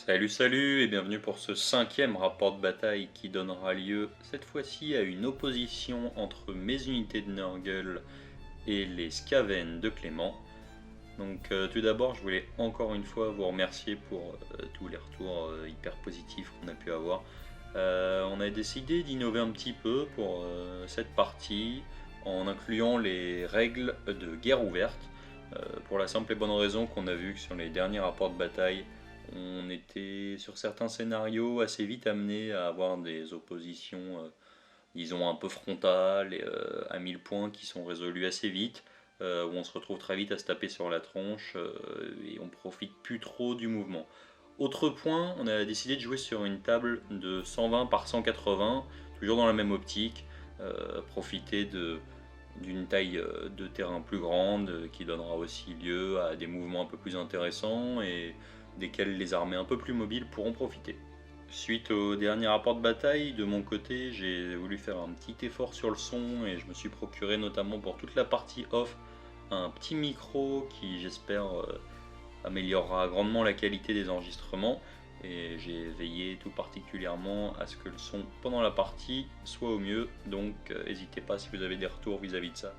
Salut salut et bienvenue pour ce 5e rapport de bataille qui donnera lieu cette fois-ci à une opposition entre mes unités de Nurgle et les Skaven de Clément. Donc tout d'abord je voulais encore une fois vous remercier pour tous les retours hyper positifs qu'on a pu avoir. On a décidé d'innover un petit peu pour cette partie en incluant les règles de guerre ouverte pour la simple et bonne raison qu'on a vu que sur les derniers rapports de bataille on était sur certains scénarios assez vite amenés à avoir des oppositions, disons, un peu frontales et à 1000 points qui sont résolues assez vite, où on se retrouve très vite à se taper sur la tronche et on profite plus trop du mouvement. Autre point, on a décidé de jouer sur une table de 120 par 180, toujours dans la même optique, profiter d'une taille de terrain plus grande qui donnera aussi lieu à des mouvements un peu plus intéressants et desquels les armées un peu plus mobiles pourront profiter. Suite au dernier rapport de bataille, de mon côté, j'ai voulu faire un petit effort sur le son et je me suis procuré notamment pour toute la partie off un petit micro qui j'espère améliorera grandement la qualité des enregistrements et j'ai veillé tout particulièrement à ce que le son pendant la partie soit au mieux, donc n'hésitez pas si vous avez des retours vis-à-vis de ça.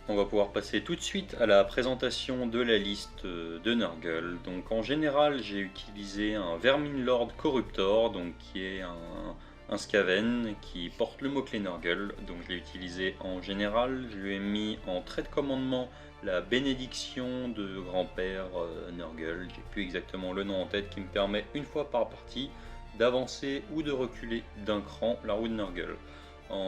On va pouvoir passer tout de suite à la présentation de la liste de Nurgle. Donc en général j'ai utilisé un Verminlord Corruptor, donc qui est un Skaven qui porte le mot-clé Nurgle. Donc je l'ai utilisé en général, je lui ai mis en trait de commandement la bénédiction de grand-père Nurgle, j'ai plus exactement le nom en tête, qui me permet une fois par partie d'avancer ou de reculer d'un cran la roue de Nurgle.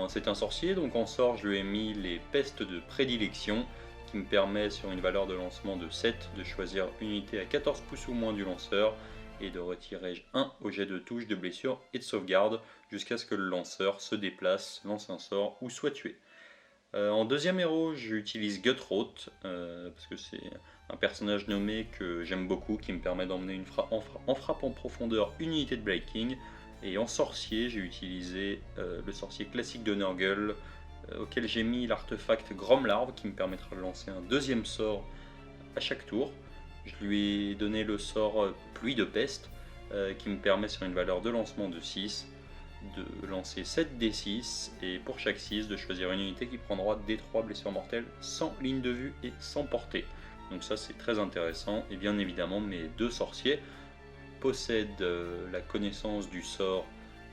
C'est un sorcier, donc en sort je lui ai mis les pestes de prédilection qui me permet sur une valeur de lancement de 7 de choisir une unité à 14 pouces ou moins du lanceur et de retirer 1 au jet de touche de blessure et de sauvegarde jusqu'à ce que le lanceur se déplace, lance un sort ou soit tué. En deuxième héros j'utilise Guthroth parce que c'est un personnage nommé que j'aime beaucoup qui me permet d'emmener en frappe en profondeur une unité de Blade King. Et en sorcier, j'ai utilisé le sorcier classique de Nurgle, auquel j'ai mis l'artefact Gromlarve qui me permettra de lancer un deuxième sort à chaque tour. Je lui ai donné le sort Pluie de Peste, qui me permet sur une valeur de lancement de 6 de lancer 7 D6 et pour chaque 6 de choisir une unité qui prendra D3 blessures mortelles sans ligne de vue et sans portée. Donc ça c'est très intéressant et bien évidemment mes deux sorciers possède la connaissance du sort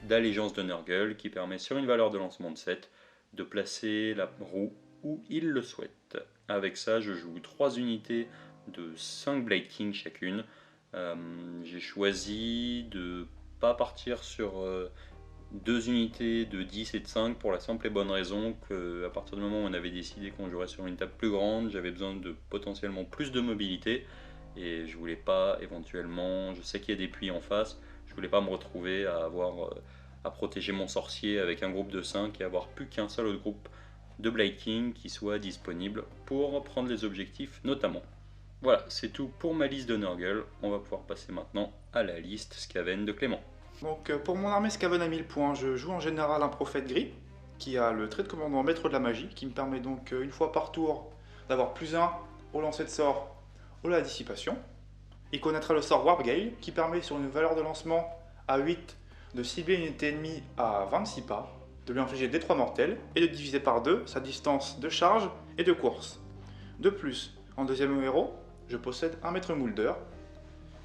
d'allégeance de Nurgle qui permet sur une valeur de lancement de 7 de placer la roue où il le souhaite. Avec ça je joue 3 unités de 5 Blade King chacune. J'ai choisi de pas partir sur 2 unités de 10 et de 5 pour la simple et bonne raison qu'à partir du moment où on avait décidé qu'on jouerait sur une table plus grande, j'avais besoin de potentiellement plus de mobilité et je voulais pas éventuellement, je sais qu'il y a des puits en face, je voulais pas me retrouver à avoir à protéger mon sorcier avec un groupe de 5 et avoir plus qu'un seul autre groupe de Blade King qui soit disponible pour prendre les objectifs notamment. Voilà, c'est tout pour ma liste de Nurgle, on va pouvoir passer maintenant à la liste Skaven de Clément. Donc pour mon armée Skaven à 1000 points, je joue en général un prophète gris qui a le trait de commandement maître de la magie qui me permet donc une fois par tour d'avoir +1 au lancer de sort ou à la dissipation. Il connaîtra le sort Warp Gale qui permet sur une valeur de lancement à 8 de cibler une unité ennemie à 26 pas, de lui infliger des 3 mortels et de diviser par 2 sa distance de charge et de course. De plus, en deuxième héros, je possède un maître Moulder.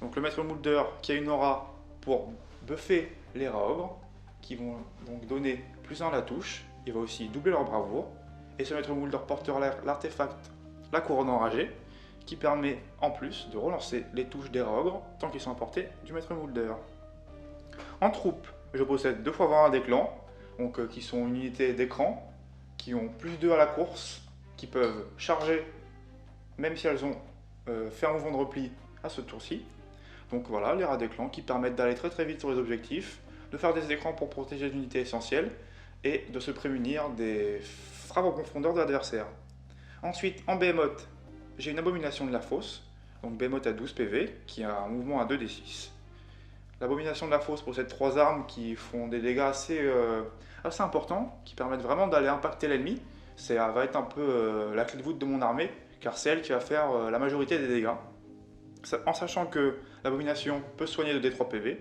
Donc le maître Moulder qui a une aura pour buffer les rats ogres, qui vont donc donner +1 à la touche, il va aussi doubler leur bravoure, et ce maître Moulder portera l'artefact la couronne enragée, qui permet en plus de relancer les touches des rats ogres tant qu'ils sont à portée du maître Moulder. En troupe, je possède 2 x 20 des clans, donc, qui sont une unité d'écran, qui ont +2 à la course, qui peuvent charger même si elles ont fait un mouvement de repli à ce tour-ci. Donc voilà, les rats d'écran qui permettent d'aller très très vite sur les objectifs, de faire des écrans pour protéger l'unité essentielle et de se prémunir des frappes en profondeur de l'adversaire. Ensuite, en Behemoth, j'ai une abomination de la fosse, donc Behemoth à 12 PV, qui a un mouvement à 2d6. L'abomination de la fosse possède 3 armes qui font des dégâts assez importants, qui permettent vraiment d'aller impacter l'ennemi. Ça va être un peu la clé de voûte de mon armée, car c'est elle qui va faire la majorité des dégâts. En sachant que l'abomination peut soigner de D3 PV,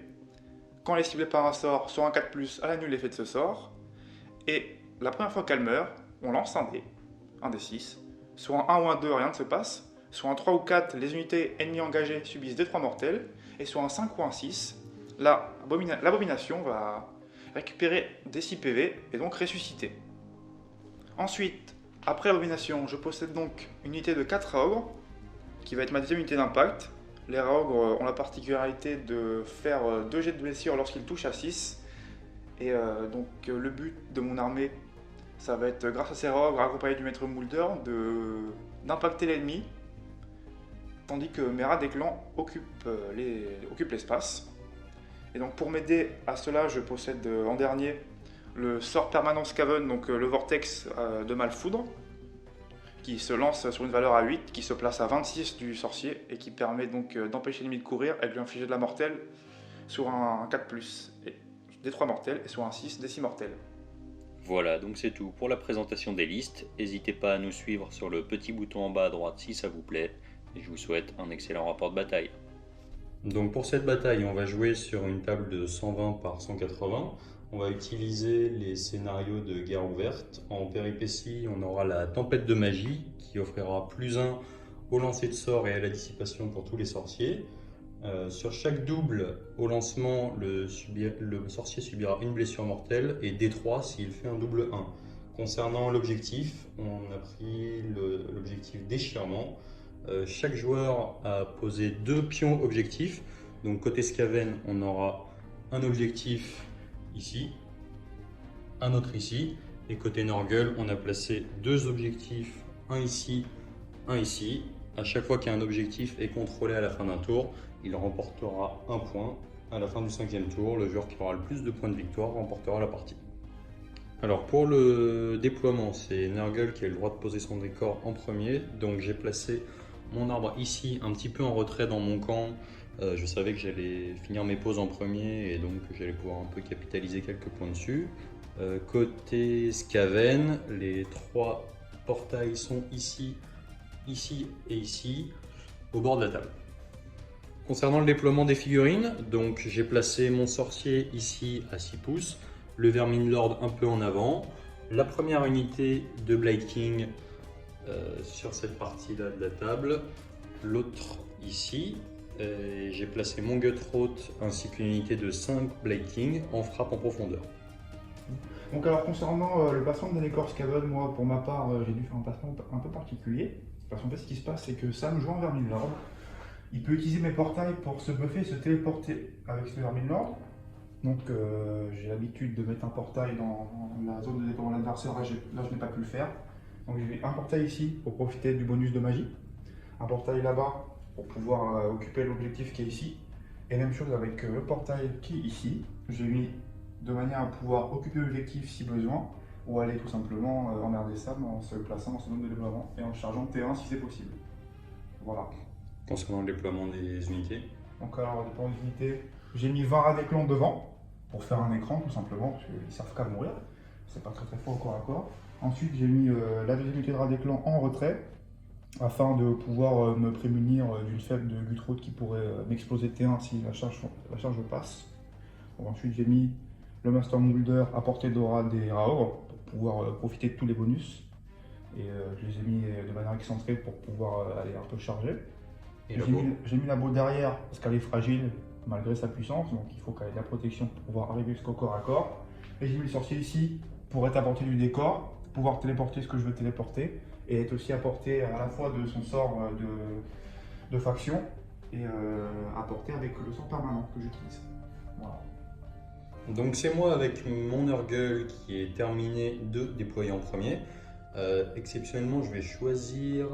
Quand elle est ciblée par un sort, sur un 4+, elle annule l'effet de ce sort. Et la première fois qu'elle meurt, on lance un dé 6. Sur un 1 ou un 2, rien ne se passe. Sur un 3 ou 4, les unités ennemies engagées subissent des 3 mortels. Et sur un 5 ou un 6, l'abomination va récupérer des 6 PV et donc ressusciter. Ensuite, après l'abomination, je possède donc une unité de 4 ogres, qui va être ma deuxième unité d'impact. Les ogres ont la particularité de faire 2 jets de blessure lorsqu'ils touchent à 6. Et donc le but de mon armée, ça va être, grâce à ces ogres, accompagnés du maître Moulder, d'impacter l'ennemi, tandis que mes rats des clans occupent l'espace. Et donc pour m'aider à cela, je possède en dernier le sort permanent Scaven, donc le vortex de Malfoudre, qui se lance sur une valeur à 8, qui se place à 26 du sorcier, et qui permet donc d'empêcher l'ennemi de courir et de lui infliger de la mortelle sur un 4+, des 3 mortels, et sur un 6, des 6 mortels. Voilà, donc c'est tout pour la présentation des listes. N'hésitez pas à nous suivre sur le petit bouton en bas à droite si ça vous plaît, et je vous souhaite un excellent rapport de bataille. Donc pour cette bataille, on va jouer sur une table de 120 par 180. On va utiliser les scénarios de guerre ouverte. En péripétie, on aura la tempête de magie qui offrira +1 au lancer de sort et à la dissipation pour tous les sorciers. Sur chaque double au lancement, le sorcier subira une blessure mortelle et D3 s'il fait un double 1. Concernant l'objectif, on a pris l'objectif déchirement. Chaque joueur a posé 2 pions objectifs. Donc côté Skaven, on aura un objectif ici, un autre ici. Et côté Nurgle, on a placé 2 objectifs, un ici, un ici. À chaque fois qu'un objectif est contrôlé à la fin d'un tour, il remportera un point. À la fin du 5e tour, le joueur qui aura le plus de points de victoire remportera la partie. Alors pour le déploiement, c'est Nurgle qui a le droit de poser son décor en premier. Donc j'ai placé mon arbre ici, un petit peu en retrait dans mon camp. Je savais que j'allais finir mes pauses en premier et donc j'allais pouvoir un peu capitaliser quelques points dessus. Côté Skaven, les 3 portails sont ici, ici et ici, au bord de la table. Concernant le déploiement des figurines, donc j'ai placé mon sorcier ici à 6 pouces, le Vermin Lord un peu en avant, la première unité de Blade King sur cette partie-là de la table, l'autre ici. J'ai placé mon Guthroat ainsi qu'une unité de 5 Blade King en frappe en profondeur. Donc alors concernant le placement des décors Skaven, moi pour ma part j'ai dû faire un placement un peu particulier. Parce qu'en fait ce qui se passe c'est que Sam jouant Vermin Lord, il peut utiliser mes portails pour se buffer et se téléporter avec ce Vermin Lord. Donc j'ai l'habitude de mettre un portail dans la zone de déploiement de l'adversaire, là je n'ai pas pu le faire. Donc j'ai un portail ici pour profiter du bonus de magie, un portail là-bas pour pouvoir occuper l'objectif qui est ici, et même chose avec le portail qui est ici, j'ai mis de manière à pouvoir occuper l'objectif si besoin, ou aller tout simplement emmerder Sam en se plaçant dans ce zone de déploiement et en chargeant T1 si c'est possible. Voilà. Concernant le déploiement des unités, donc alors, le déploiement des unités, j'ai mis 20 rats des clans devant, pour faire un écran tout simplement, parce qu'ils servent qu'à mourir, c'est pas très fort au corps à corps. Ensuite j'ai mis la deuxième unité de rats des clans en retrait, afin de pouvoir me prémunir d'une faible de Guthroat qui pourrait m'exploser T1 si la charge passe. Donc ensuite j'ai mis le Master Moulder à portée d'aura des Raor pour pouvoir profiter de tous les bonus. Et je les ai mis de manière excentrée pour pouvoir aller un peu charger. J'ai mis la boule derrière parce qu'elle est fragile malgré sa puissance, donc il faut qu'elle ait de la protection pour pouvoir arriver jusqu'au corps à corps. Et j'ai mis le sorcier ici pour être à portée du décor, pouvoir téléporter ce que je veux téléporter, et être aussi à portée à la fois de son sort de faction et à portée avec le sort permanent que j'utilise. Voilà. Donc c'est moi avec mon Nurgle qui est terminé de déployer en premier. Exceptionnellement, je vais choisir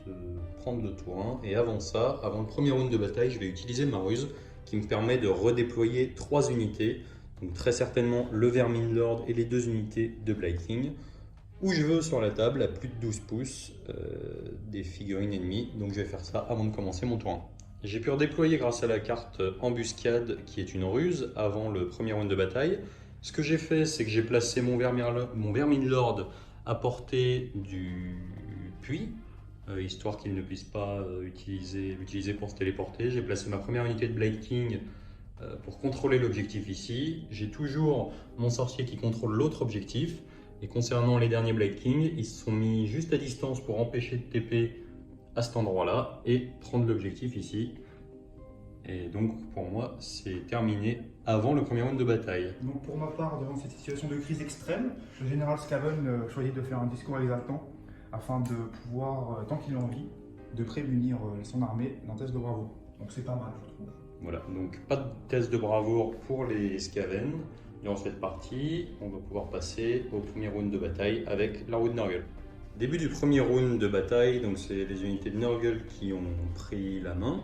de prendre le tour 1 et avant ça, avant le premier round de bataille, je vais utiliser ma ruse qui me permet de redéployer 3 unités. Donc très certainement le Vermin Lord et les 2 unités de Blade King. Où je veux sur la table à plus de 12 pouces des figurines ennemies. Donc je vais faire ça avant de commencer mon tour 1. J'ai pu redéployer grâce à la carte Embuscade qui est une ruse avant le premier round de bataille. Ce que j'ai fait, c'est que j'ai placé mon Vermin Lord à portée du puits, histoire qu'il ne puisse pas utiliser pour se téléporter. J'ai placé ma première unité de Blade King pour contrôler l'objectif ici. J'ai toujours mon sorcier qui contrôle l'autre objectif. Et concernant les derniers Blade King, ils se sont mis juste à distance pour empêcher de TP à cet endroit-là et prendre l'objectif ici. Et donc pour moi, c'est terminé avant le premier round de bataille. Donc pour ma part, devant cette situation de crise extrême, le général Scaven choisit de faire un discours exaltant afin de pouvoir, tant qu'il en vit, de prémunir son armée d'un test de bravoure. Donc c'est pas mal, je trouve. Voilà, donc pas de test de bravoure pour les Skaven. Durant cette partie, on va pouvoir passer au premier round de bataille avec la roue de Nurgle. Début du premier round de bataille, donc c'est les unités de Nurgle qui ont pris la main.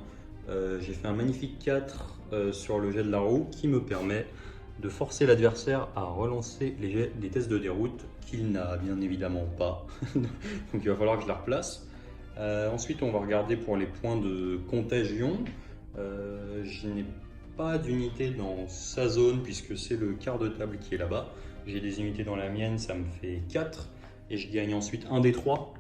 J'ai fait un magnifique 4 sur le jet de la roue qui me permet de forcer l'adversaire à relancer les tests de déroute qu'il n'a bien évidemment pas. Donc il va falloir que je la replace. Ensuite, on va regarder pour les points de contagion. Je n'ai pas d'unité dans sa zone puisque c'est le quart de table qui est là-bas. J'ai des unités dans la mienne, ça me fait 4 et je gagne ensuite un des 3.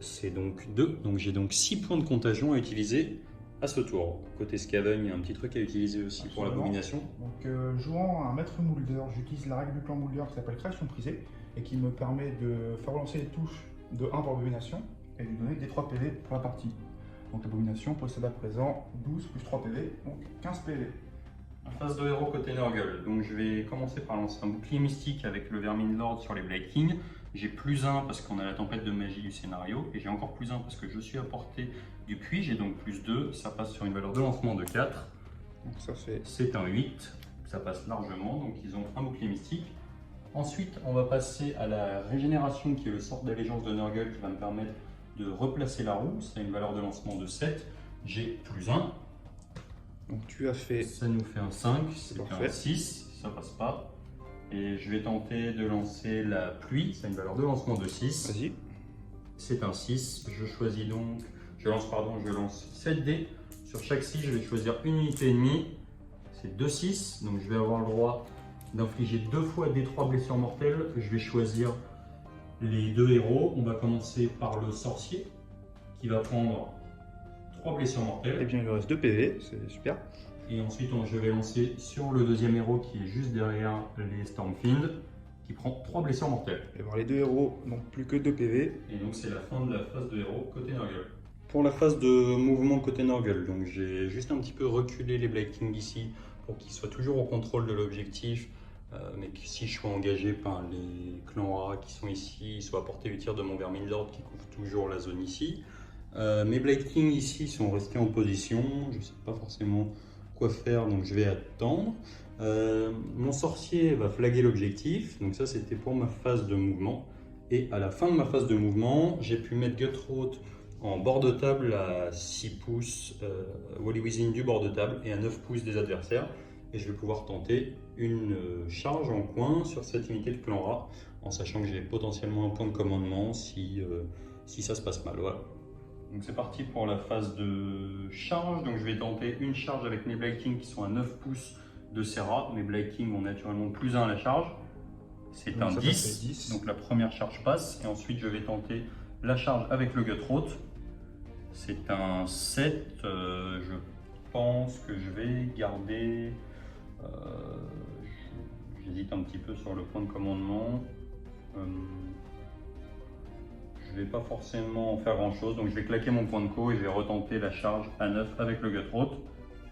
C'est donc 2. Donc j'ai donc 6 points de contagion à utiliser à ce tour. Côté Skaven, il y a un petit truc à utiliser aussi pour l'abomination. Donc jouant un maître moulder, j'utilise la règle du clan moulder qui s'appelle création prisée et qui me permet de faire relancer les touches de 1 pour l'abomination et de lui donner des 3 PV pour la partie. Donc l'abomination possède à présent 12 plus 3 PV, donc 15 PV. En phase de héros côté Nurgle, donc je vais commencer par lancer un bouclier mystique avec le Vermin Lord sur les Blade King. J'ai plus 1 parce qu'on a la tempête de magie du scénario et j'ai encore plus 1 parce que je suis à portée du puits. J'ai donc plus 2, ça passe sur une valeur de lancement de 4. Donc ça fait... C'est un 8, ça passe largement, donc ils ont un bouclier mystique. Ensuite, on va passer à la régénération qui est le sort d'allégeance de Nurgle qui va me permettre de replacer la roue. Ça a une valeur de lancement de 7. J'ai plus 1. Donc tu as fait... Ça nous fait un 5, c'est parfait. un 6, ça passe pas. Et je vais tenter de lancer la pluie, ça a une valeur de lancement de 6. Vas-y. C'est un 6, je choisis donc, je lance 7 dés. Sur chaque 6, je vais choisir une unité ennemie. C'est 2 6, donc je vais avoir le droit d'infliger 2 fois des 3 blessures mortelles. Je vais choisir les 2 héros. On va commencer par le sorcier qui va prendre 3 blessures mortelles. Et bien il lui reste 2 PV, c'est super. Et ensuite, je vais lancer sur le deuxième héros qui est juste derrière les Stormfiend, qui prend 3 blessures mortelles. Et voir les 2 héros, donc plus que 2 PV. Et donc c'est la fin de la phase de héros côté Nurgle. Pour la phase de mouvement côté Nurgle, donc j'ai juste un petit peu reculé les Blade King ici pour qu'ils soient toujours au contrôle de l'objectif, mais que si je suis engagé par les clans rats qui sont ici, ils soient à portée du tir de mon Vermin Lord qui couvre toujours la zone ici. Mes Blade King ici sont restés en position, je ne sais pas forcément quoi faire, donc je vais attendre. Mon sorcier va flaguer l'objectif, donc ça c'était pour ma phase de mouvement. Et à la fin de ma phase de mouvement, j'ai pu mettre Gutroth en bord de table à 6 pouces Wally Within du bord de table et à 9 pouces des adversaires. Et je vais pouvoir tenter une charge en coin sur cette unité de clan rat, en sachant que j'ai potentiellement un point de commandement si ça se passe mal. Voilà. Donc c'est parti pour la phase de charge. Donc je vais tenter une charge avec mes Blade King qui sont à 9 pouces de Serra. Mes Blade King ont naturellement plus 1 à la charge. C'est un 10. Donc la première charge passe. Et ensuite je vais tenter la charge avec le Gutroth. C'est un 7. Je pense que je vais garder... J'hésite un petit peu sur le point de commandement. Je ne vais pas forcément en faire grand chose, donc je vais claquer mon point de co et je vais retenter la charge à 9 avec le Gutroth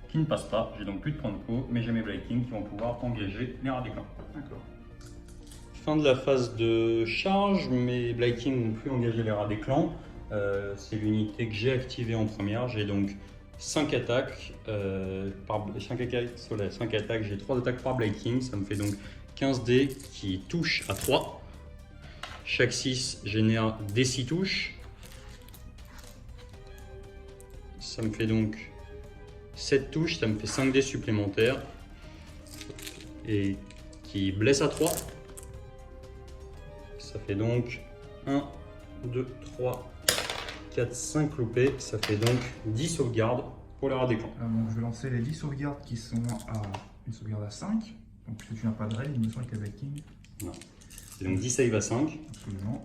qui ne passe pas. J'ai donc plus de points de co, mais j'ai mes Blade King qui vont pouvoir engager les rats des clans. D'accord. Fin de la phase de charge, mes Blade King n'ont plus engagé les rats des clans. C'est l'unité que j'ai activée en première. J'ai donc 5 attaques, 5 attaques, j'ai 3 attaques par Blade King, ça me fait donc 15 dés qui touchent à 3. Chaque 6 génère des 6 touches. Ça me fait donc 7 touches, ça me fait 5 dés supplémentaires. Et qui blesse à 3. Ça fait donc 1, 2, 3, 4, 5 loupés. Ça fait donc 10 sauvegardes pour les rats des clans. Donc je vais lancer les 10 sauvegardes qui sont à une sauvegarde à 5. Donc si tu n'as pas de raid, il me semble qu'il y a Blade King. Non. C'est donc 10 save à 5. Absolument.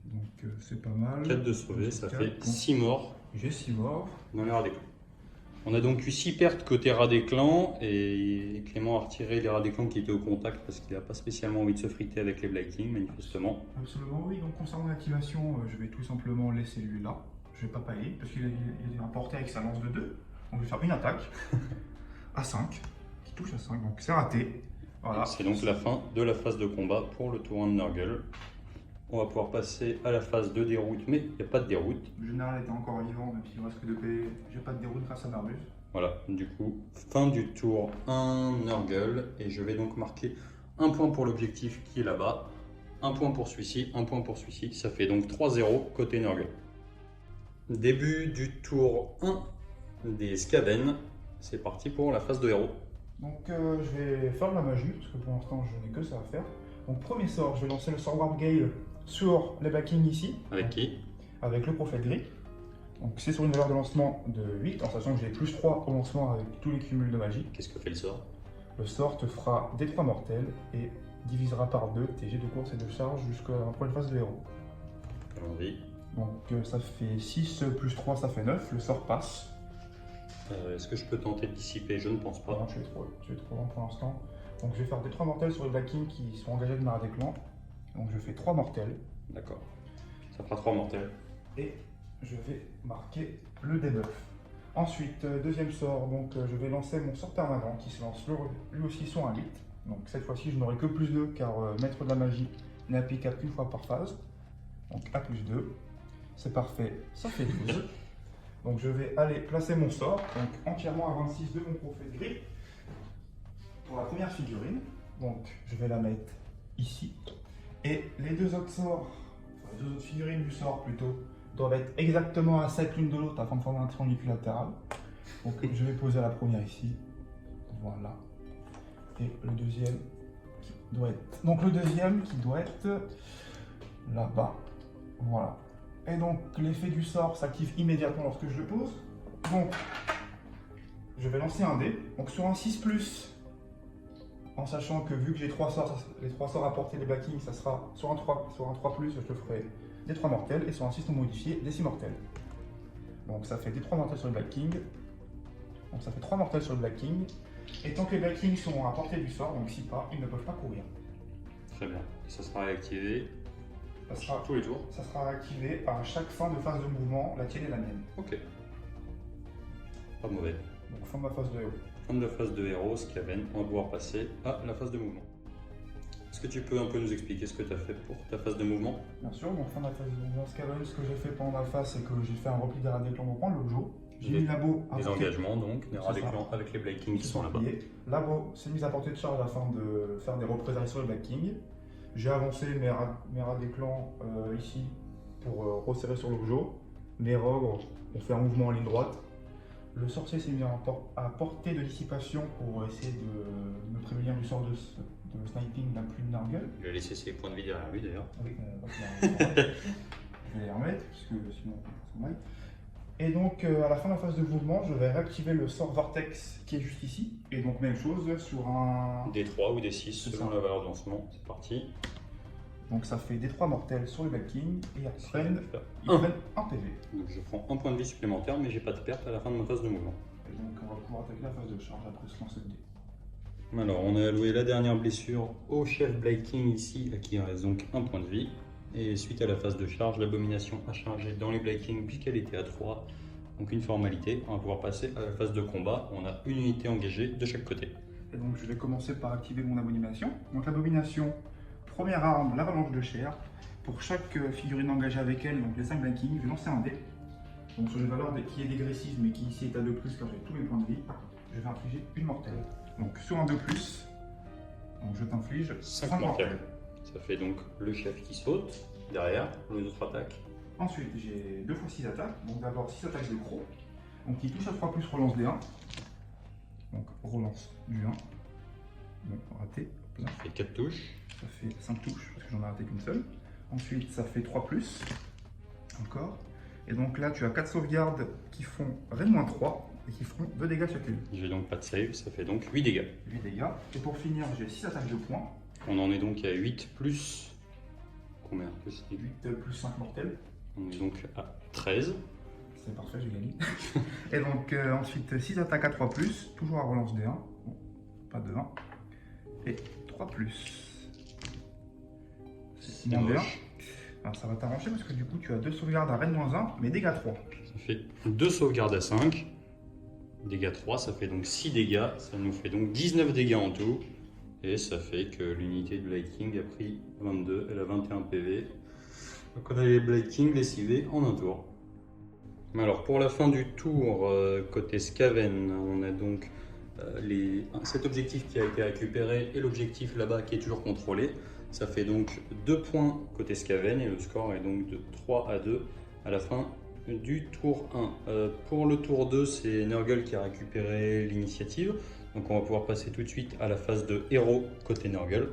Donc c'est pas mal. 4 de sauver, ça 4, fait 6 morts. J'ai 6 morts. Dans les rats des clans. On a donc eu 6 pertes côté rat des clans et Clément a retiré les rats des clans qui étaient au contact parce qu'il n'a pas spécialement envie de se friter avec les Blight Kings, manifestement. Absolument oui, donc concernant l'activation, je vais tout simplement laisser lui là. Je vais pas pailler parce qu'il est rapporté avec sa lance de 2. Donc je vais faire une attaque à 5 qui touche à 5, donc c'est raté. Voilà. C'est donc la fin de la phase de combat pour le tour 1 de Nurgle. On va pouvoir passer à la phase de déroute, mais il n'y a pas de déroute. Le général était encore vivant, même s'il reste que 2 PV. J'ai pas de déroute grâce à Narbus. Voilà, du coup, fin du tour 1 Nurgle. Et je vais donc marquer un point pour l'objectif qui est là-bas, un point pour celui-ci, un point pour celui-ci. Ça fait donc 3-0 côté Nurgle. Début du tour 1 des Skaven. C'est parti pour la phase de héros. Donc je vais faire de la magie, parce que pour l'instant je n'ai que ça à faire. Donc premier sort, je vais lancer le sort Warp Gale sur les Black Kings ici. Avec qui? Avec le prophète gris. Donc c'est sur une valeur de lancement de 8, en sachant que j'ai plus 3 au lancement avec tous les cumuls de magie. Qu'est-ce que fait le sort? Le sort te fera des 3 mortels et divisera par 2 tes jets de course et de charge jusqu'à la première phase de héros. Allons-y. Donc ça fait 6 plus 3, ça fait 9, le sort passe. Est-ce que je peux tenter de dissiper? Je ne pense pas. Non, tu es trop lent pour l'instant. Donc je vais faire des 3 mortels sur les Black Kings qui sont engagés de Mara des clans. Donc je fais 3 mortels. D'accord. Ça fera 3 mortels. Et je vais marquer le debuff. Ensuite, deuxième sort, donc je vais lancer mon sort permanent qui se lance lui aussi sur un lit. Donc cette fois-ci, je n'aurai que plus 2 car maître de la magie n'est applicable qu'une fois par phase. Donc à plus 2. C'est parfait, ça fait 12. Donc je vais aller placer mon sort, donc entièrement à 26 de mon prophète gris. Pour la première figurine, donc je vais la mettre ici. Et les deux autres sorts, enfin, les deux autres figurines du sort plutôt, doivent être exactement à 7 l'une de l'autre afin de former un triangle équilatéral. Donc je vais poser la première ici. Voilà. Et le deuxième qui doit être. Donc le deuxième qui doit être là-bas. Voilà. Et donc l'effet du sort s'active immédiatement lorsque je le pose. Donc je vais lancer un dé. Donc sur un 6+, en sachant que vu que j'ai 3 sorts, les 3 sorts apportés des Black Kings, ça sera sur un 3+, je te ferai des 3 mortels et sur un 6 non modifié, des 6 mortels. Donc ça fait des 3 mortels sur le Black King. Donc ça fait 3 mortels sur le Black King. Et tant que les Black Kings sont à portée du sort, donc si pas, ils ne peuvent pas courir. Très bien. Et ça sera réactivé Ça sera, tous les tours. ça sera activé à chaque fin de phase de mouvement, la tienne et la mienne. Ok. Pas mauvais. Donc fin de ma phase de héros. Fin de la phase de héros, Skaven. On va pouvoir passer à la phase de mouvement. Est-ce que tu peux un peu nous expliquer ce que tu as fait pour ta phase de mouvement? Bien sûr, donc fin de la phase de mouvement Skaven, ce que j'ai fait pendant ma phase, c'est que j'ai fait un repli des rats des clans pour prendre le jour. J'ai mis labo à Des portée- engagements donc, des rats des clans avec les Black Kings qui sont là-bas. Labo s'est mis à portée de charge afin de faire des représailles sur le Black King. J'ai avancé mes rats des clans ici pour resserrer sur l'objo. Mes rogres ont fait un mouvement en ligne droite. Le sorcier s'est mis à portée de dissipation pour essayer de me prévenir du sort de sniping d'un plume Nurgle. Il a laissé ses points de vie derrière lui d'ailleurs. Oui, je vais les remettre, parce que sinon on va. Et donc à la fin de la phase de mouvement, je vais réactiver le sort Vortex qui est juste ici. Et donc même chose sur un... Des 3 ou des 6 C'est selon ça. la valeur de lancement. C'est parti. Donc ça fait des 3 mortels sur le Black King et ils prennent un PV. Donc je prends un point de vie supplémentaire mais j'ai pas de perte à la fin de ma phase de mouvement. Et donc on va pouvoir attaquer la phase de charge après ce lancer de dés. Alors on a alloué la dernière blessure au chef Black King ici à qui il reste donc un point de vie. Et suite à la phase de charge, l'abomination a chargé dans les Black Kings puisqu'elle était à 3. Donc une formalité, on va pouvoir passer à la phase de combat. On a une unité engagée de chaque côté. Et donc je vais commencer par activer mon abomination. Donc l'abomination, première arme, l'avalanche de chair. Pour chaque figurine engagée avec elle, donc les 5 Black Kings, je vais lancer un dé. Donc sur une valeur qui est dégressive mais qui ici est à 2+, car j'ai tous mes points de vie, je vais infliger une mortelle. Donc sur un 2+, donc je t'inflige 5 mortels. Ça fait donc le chef qui saute, derrière, les autres attaques. Ensuite, j'ai 2 x 6 attaques. Donc d'abord 6 attaques de croc. Donc qui touche à 3+, relance des 1. Donc relance du 1. Bon, raté. Ça fait 4 touches. Ça fait 5 touches, parce que j'en ai raté qu'une seule. Ensuite, ça fait 3+. Encore. Et donc là, tu as 4 sauvegardes qui font Ren-3 et qui feront 2 dégâts chacune. J'ai donc pas de save, ça fait donc 8 dégâts. 8 dégâts. Et pour finir, j'ai 6 attaques de points. On en est donc à 8 plus... Combien? Plus 8 plus 5 mortels. On est donc à 13. C'est parfait, j'ai gagné. Et donc ensuite 6 attaques à 3+, toujours à relance D1. Bon, pas de 1. Et 3+. C'est moins D1. Alors ça va t'arranger parce que du coup tu as 2 sauvegardes à Rennes-1, mais dégâts 3. Ça fait 2 sauvegardes à 5. Dégâts 3, ça fait donc 6 dégâts. Ça nous fait donc 19 dégâts en tout. Et ça fait que l'unité de Blight King a pris 22, elle a 21 PV. Donc on a les Blight King lessivés en un tour. Alors pour la fin du tour, côté Skaven, on a donc cet objectif qui a été récupéré et l'objectif là-bas qui est toujours contrôlé. Ça fait donc 2 points côté Skaven et le score est donc de 3 à 2 à la fin du tour 1. Pour le tour 2, c'est Nurgle qui a récupéré l'initiative. Donc on va pouvoir passer tout de suite à la phase de héros côté Nurgle.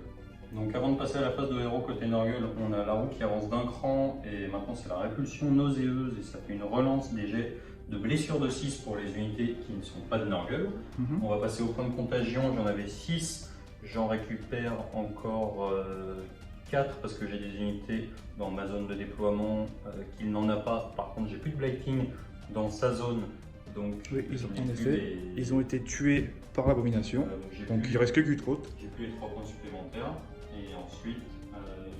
Donc avant de passer à la phase de héros côté Nurgle, on a la roue qui avance d'un cran et maintenant c'est la répulsion nauséeuse et ça fait une relance des jets de blessure de 6 pour les unités qui ne sont pas de Nurgle. On va passer au point de contagion, j'en avais 6, j'en récupère encore 4 parce que j'ai des unités dans ma zone de déploiement qu'il n'en a pas. Par contre j'ai plus de Blight King dans sa zone. Donc, oui, en effet, ils ont été tués par l'abomination, donc il reste que Guthroth. J'ai plus les 3 points supplémentaires et ensuite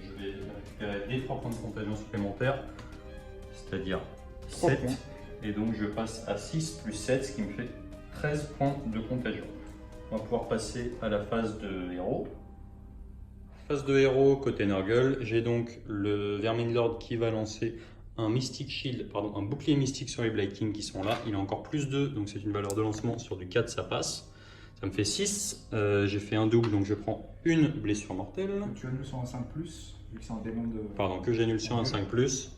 je vais récupérer les 3 points de contagion supplémentaires, c'est-à-dire 7 points. Et donc je passe à 6 plus 7, ce qui me fait 13 points de contagion. On va pouvoir passer à la phase de héros. Phase de héros côté Nurgle, j'ai donc le Vermin Lord qui va lancer un Mystic Shield, pardon, un bouclier mystique sur les Blight King qui sont là. Il a encore plus 2, donc c'est une valeur de lancement. Sur du 4, ça passe. Ça me fait 6. J'ai fait un double, donc je prends une blessure mortelle. Que tu annules sur un 5+, vu que c'est un démon de... Pardon, que j'annule sur un 5+.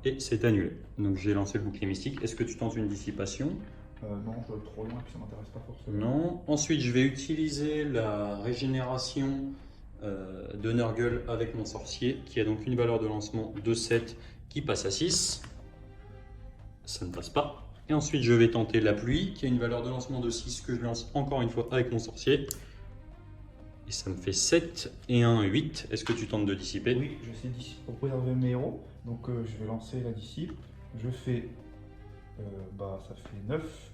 Et c'est annulé. Donc j'ai lancé le bouclier mystique. Est-ce que tu tentes une dissipation? Non, je vais trop loin et puis ça m'intéresse pas forcément. Non. Ensuite, je vais utiliser la régénération de Nurgle avec mon sorcier, qui a donc une valeur de lancement de 7 qui passe à 6. Ça ne passe pas. Et ensuite, je vais tenter la pluie, qui a une valeur de lancement de 6 que je lance encore une fois avec mon sorcier. Et ça me fait 7 et 1, 8. Est-ce que tu tentes de dissiper? Oui, je sais dissiper pour préserver mes héros. Donc je vais lancer la dissipe. Je fais... ça fait 9.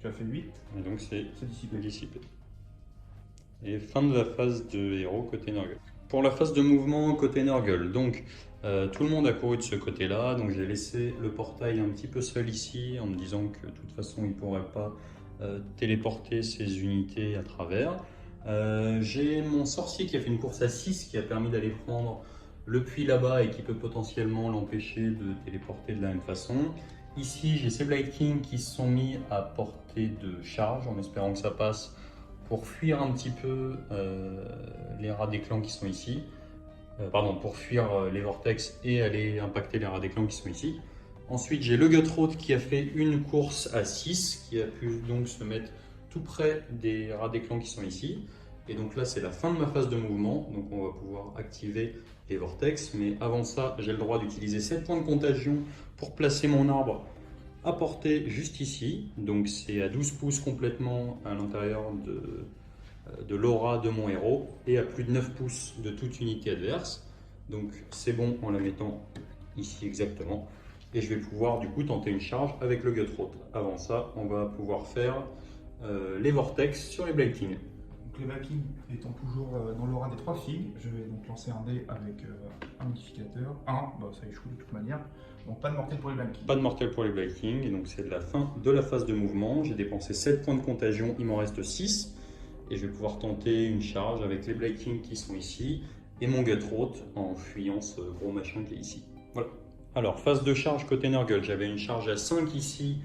Tu as fait 8. Et donc c'est dissipé. Et fin de la phase de héros côté Nurgle. Pour la phase de mouvement côté Nurgle, donc tout le monde a couru de ce côté-là. Donc j'ai laissé le portail un petit peu seul ici en me disant que de toute façon il ne pourrait pas téléporter ses unités à travers. J'ai mon sorcier qui a fait une course à 6 qui a permis d'aller prendre le puits là-bas et qui peut potentiellement l'empêcher de téléporter de la même façon. Ici, j'ai ces Blight King qui se sont mis à portée de charge en espérant que ça passe pour fuir un petit peu les rats des clans qui sont ici. Pour fuir les vortex et aller impacter les rats des clans qui sont ici. Ensuite, j'ai le Guthroth qui a fait une course à 6 qui a pu donc se mettre tout près des rats des clans qui sont ici. Et donc là, c'est la fin de ma phase de mouvement. Donc on va pouvoir activer les vortex. Mais avant ça, j'ai le droit d'utiliser 7 points de contagion pour placer mon arbre à portée juste ici. Donc c'est à 12 pouces complètement à l'intérieur de l'aura de mon héros et à plus de 9 pouces de toute unité adverse. Donc c'est bon en la mettant ici exactement. Et je vais pouvoir du coup tenter une charge avec le Guthroth. Avant ça, on va pouvoir faire les vortex sur les Blight King. Donc les Blight King étant toujours dans l'aura des 3 filles, je vais donc lancer un dé avec un modificateur. 1, ça échoue de toute manière. Donc pas de mortel pour les Blight King. Pas de mortel pour les Blight King. Et donc c'est la fin de la phase de mouvement. J'ai dépensé 7 points de contagion, il m'en reste 6. Et je vais pouvoir tenter une charge avec les Blight King qui sont ici et mon Guthroth en fuyant ce gros machin qui est ici. Voilà. Alors, phase de charge côté Nurgle, j'avais une charge à 5 ici,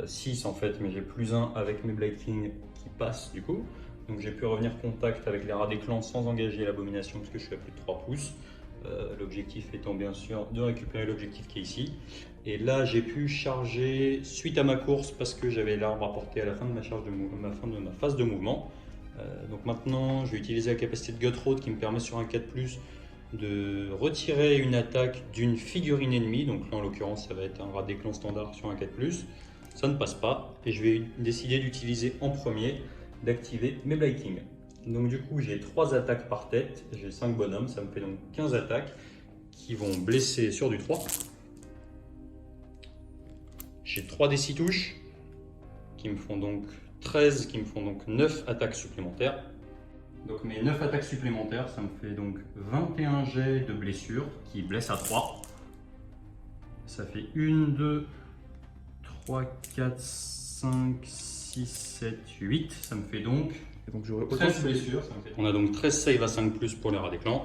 6 en fait, mais j'ai plus 1 avec mes Blight King qui passent du coup. Donc j'ai pu revenir contact avec les rats des clans sans engager l'abomination parce que je suis à plus de 3 pouces. L'objectif étant bien sûr de récupérer l'objectif qui est ici. Et là j'ai pu charger suite à ma course parce que j'avais l'arbre à portée à la fin de ma phase de mouvement. Donc maintenant je vais utiliser la capacité de Guthroth qui me permet sur un 4+, de retirer une attaque d'une figurine ennemie. Donc là en l'occurrence ça va être un rat des clans standard sur un 4+. Ça ne passe pas et je vais décider d'utiliser en premier, d'activer mes Blight King. Donc du coup j'ai 3 attaques par tête, j'ai 5 bonhommes, ça me fait donc 15 attaques qui vont blesser sur du 3. j'ai 3 des 6 touches qui me font donc 13, qui me font donc 9 attaques supplémentaires. Donc mes 9 attaques supplémentaires, ça me fait donc 21 jets de blessures qui blessent à 3. Ça fait 1, 2, 3, 4, 5, 6, 7, 8. Ça me fait donc, Et donc j'aurai 13 blessures. On a donc 13 save à 5+ pour les rats des clans.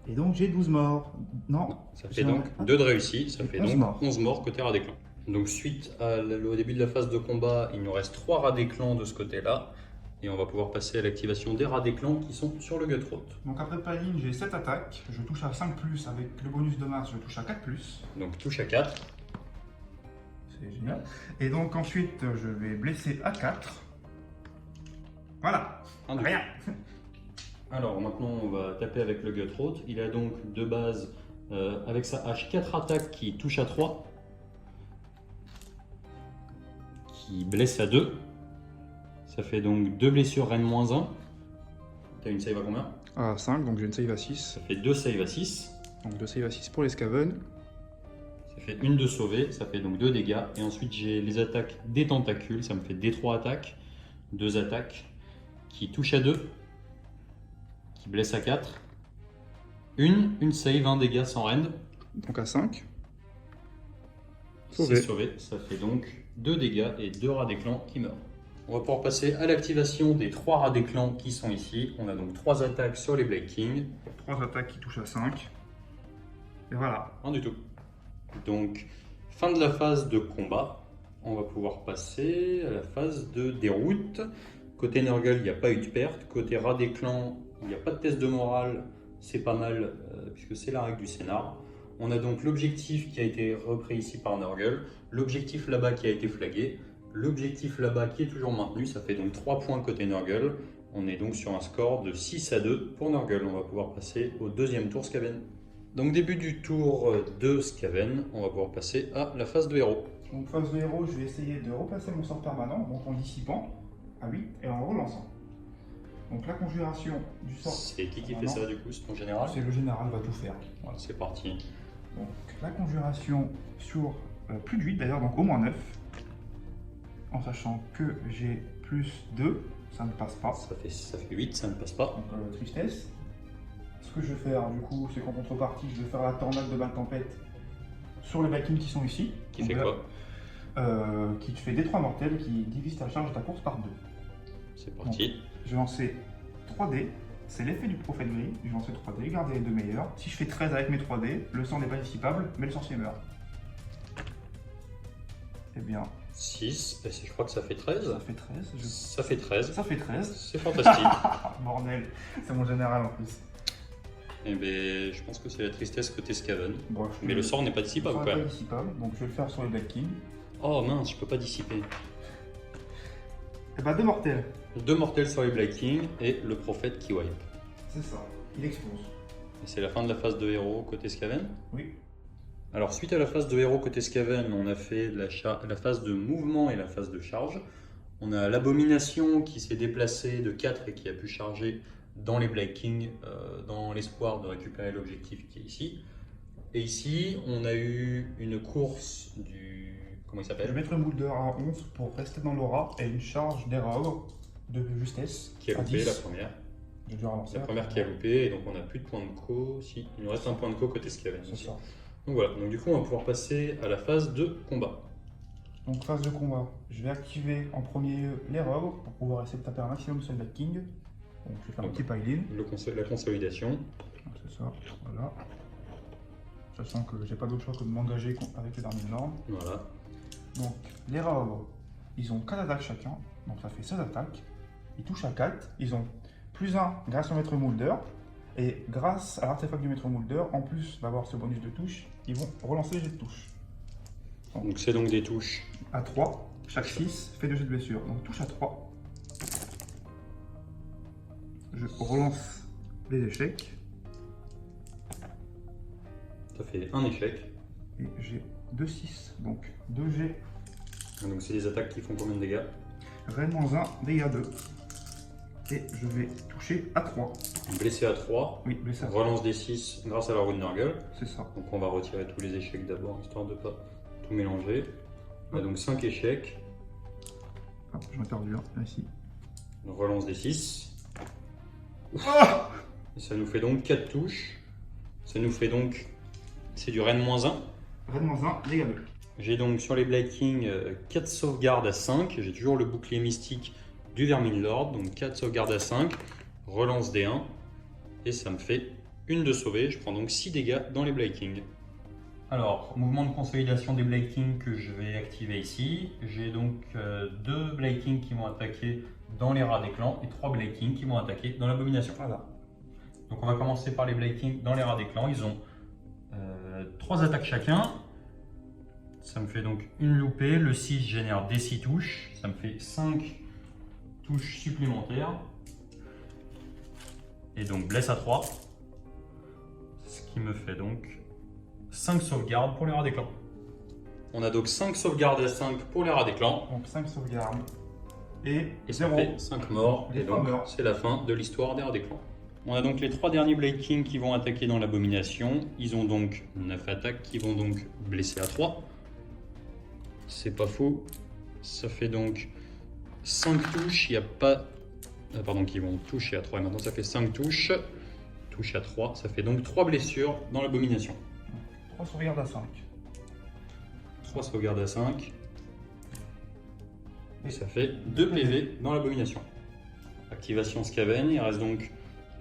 Et donc j'ai 12 morts. Non. Ça fait donc 2 de réussis, ça fait 11 donc morts. 11 morts côté rat des clans. Donc suite au début de la phase de combat, il nous reste 3 rats des clans de ce côté-là. Et on va pouvoir passer à l'activation des rats des clans qui sont sur le Gutroth. Donc après Paline, j'ai 7 attaques. Je touche à 5+, avec le bonus de masse, je touche à 4+. Donc touche à 4. C'est génial. Et donc ensuite, je vais blesser à 4. Voilà. Rien. Alors maintenant on va taper avec le Gutroth. Il a donc de base avec sa hache 4 attaques qui touchent à 3. Qui blesse à 2. Ça fait donc 2 blessures reine -1. T'as une save à combien? À 5, donc j'ai une save à 6. Ça fait 2 save à 6. Donc 2 save à 6 pour les Skaven. Ça fait une de sauver, ça fait donc 2 dégâts. Et ensuite j'ai les attaques des tentacules, ça me fait des 3 attaques. 2 attaques qui touchent à 2. Qui blessent à 4. Une save, 1 dégât sans rend. Donc à 5. C'est sauvé, ça fait donc 2 dégâts et 2 rats des clans qui meurent. On va pouvoir passer à l'activation des 3 rats des clans qui sont ici. On a donc 3 attaques sur les Blade King. 3 attaques qui touchent à 5. Et voilà. Rien du tout. Donc, fin de la phase de combat. On va pouvoir passer à la phase de déroute. Côté Nurgle, il n'y a pas eu de perte. Côté rat des clans, il n'y a pas de test de morale. C'est pas mal, puisque c'est la règle du scénar. On a donc l'objectif qui a été repris ici par Nurgle. L'objectif là-bas qui a été flagué. L'objectif là-bas qui est toujours maintenu, ça fait donc 3 points côté Nurgle. On est donc sur un score de 6 à 2 pour Nurgle. On va pouvoir passer au deuxième tour Skaven. Donc début du tour de Skaven, on va pouvoir passer à la phase de héros. Donc phase de héros, je vais essayer de replacer mon sort permanent, donc en dissipant à 8 et en relançant. Donc la conjuration du sort. C'est qui fait ça du coup? C'est ton général? C'est le général, va tout faire. Voilà, c'est parti. Donc la conjuration sur plus de 8 d'ailleurs, donc au moins 9. En sachant que j'ai plus 2, ça ne passe pas. Ça fait 8, ça ne passe pas. Donc tristesse. Ce que je vais faire du coup, c'est qu'en contrepartie, je vais faire la tornade de balle tempête sur les Vikings qui sont ici. Qui fait quoi? Qui te fait des 3 mortels qui divise ta charge de ta course par 2. C'est parti. Donc, je vais lancer 3 dés. C'est l'effet du prophète gris. Je vais lancer 3 dés, garder les 2 meilleurs. Si je fais 13 avec mes 3 dés, le sang n'est pas dissipable, mais le sorcier meurt. Eh bien. 6, et je crois que ça fait 13. Ça fait 13. Ça fait 13. Ça fait 13. C'est fantastique. Bordel, c'est mon général en plus. Eh bien, je pense que c'est la tristesse côté Skaven. Bon, mais le sort n'est pas dissipable quand même. Pas dissipable, donc je vais le faire sur les Black King. Oh mince, je peux pas dissiper. Et bah 2 mortels. 2 mortels sur les Black King et le prophète qui wipe. C'est ça, il explose. Et c'est la fin de la phase de héros côté Skaven. Oui. Alors suite à la phase de héros côté Skaven, on a fait la phase de mouvement et la phase de charge. On a l'abomination qui s'est déplacée de 4 et qui a pu charger dans les Black King dans l'espoir de récupérer l'objectif qui est ici. Et ici, on a eu une course du... Comment il Je s'appelle? vais mettre un Moulder à 11 pour rester dans l'aura et une charge d'erreur de justesse. Qui a à loupé 10. la première. J'ai dû relancer. La première qui a loupé, et donc on n'a plus de points de co. Si, il nous reste un point de co côté Skaven. C'est ça. Donc voilà, donc du coup on va pouvoir passer à la phase de combat. Donc phase de combat, je vais activer en premier lieu l'erreur pour pouvoir essayer de taper un maximum sur le Black King. Donc je vais faire un petit pile-in. La consolidation. C'est ça, voilà. Sachant que j'ai pas d'autre choix que de m'engager avec les dernières normes. Voilà. Donc l'erreur, ils ont 4 attaques chacun, donc ça fait 16 attaques. Ils touchent à 4, ils ont plus 1 grâce au maître Moulder. Et grâce à l'artefact du maître Moulder, en plus d'avoir ce bonus de touche, ils vont relancer les jets de touche. Donc c'est donc des touches. À 3, chaque 6 fait 2 jets de blessure. Donc touche à 3. Je relance les échecs. Ça fait un échec. Et j'ai 2 6, donc 2 jets. Donc c'est des attaques qui font combien de dégâts? Reine -1, dégâts 2. Et je vais toucher à 3. Blessé à 3. Oui, blessé à 3. Relance des 6 grâce à la roue de Nurgle. C'est ça. Donc on va retirer tous les échecs d'abord, histoire de ne pas tout mélanger. On a donc 5 échecs. Hop, j'en ai perdu un, ici. On relance des 6. Ah, Et ça nous fait donc 4 touches. Ça nous fait donc, c'est du Rennes -1. Rennes-1, dégâts 2. J'ai donc sur les Blight King 4 sauvegardes à 5. J'ai toujours le bouclier mystique du Vermin Lord. Donc 4 sauvegardes à 5. Relance des 1. Et ça me fait une de sauvée. Je prends donc 6 dégâts dans les Blight King. Alors, mouvement de consolidation des Blight King que je vais activer ici. J'ai donc 2 Blight King qui vont attaquer dans les rats des clans et 3 Blight King qui vont attaquer dans l'abomination. Voilà. Donc on va commencer par les Blight King dans les rats des clans. Ils ont 3 attaques chacun. Ça me fait donc une loupée. Le 6 génère des 6 touches. Ça me fait 5 touches supplémentaires. Et donc blesse à 3. Ce qui me fait donc 5 sauvegardes pour les rats des clans. On a donc 5 sauvegardes à 5 pour les rats des clans. Donc 5 sauvegardes. Et ça 0. fait 5 morts. Les Et 3 donc morts. c'est la fin de l'histoire des rats des clans. On a donc les 3 derniers Blight King qui vont attaquer dans l'abomination. Ils ont donc 9 attaques qui vont donc blesser à 3. C'est pas faux. Ça fait donc 5 touches. Il n'y a pas... pardon, qui vont toucher à 3. Et maintenant ça fait 5 touches. Touche à 3. Ça fait donc 3 blessures dans l'abomination. 3 sauvegardes à 5. 3 sauvegardes à 5. Et ça fait 2 PV dans l'abomination. Activation Skaven. Il reste donc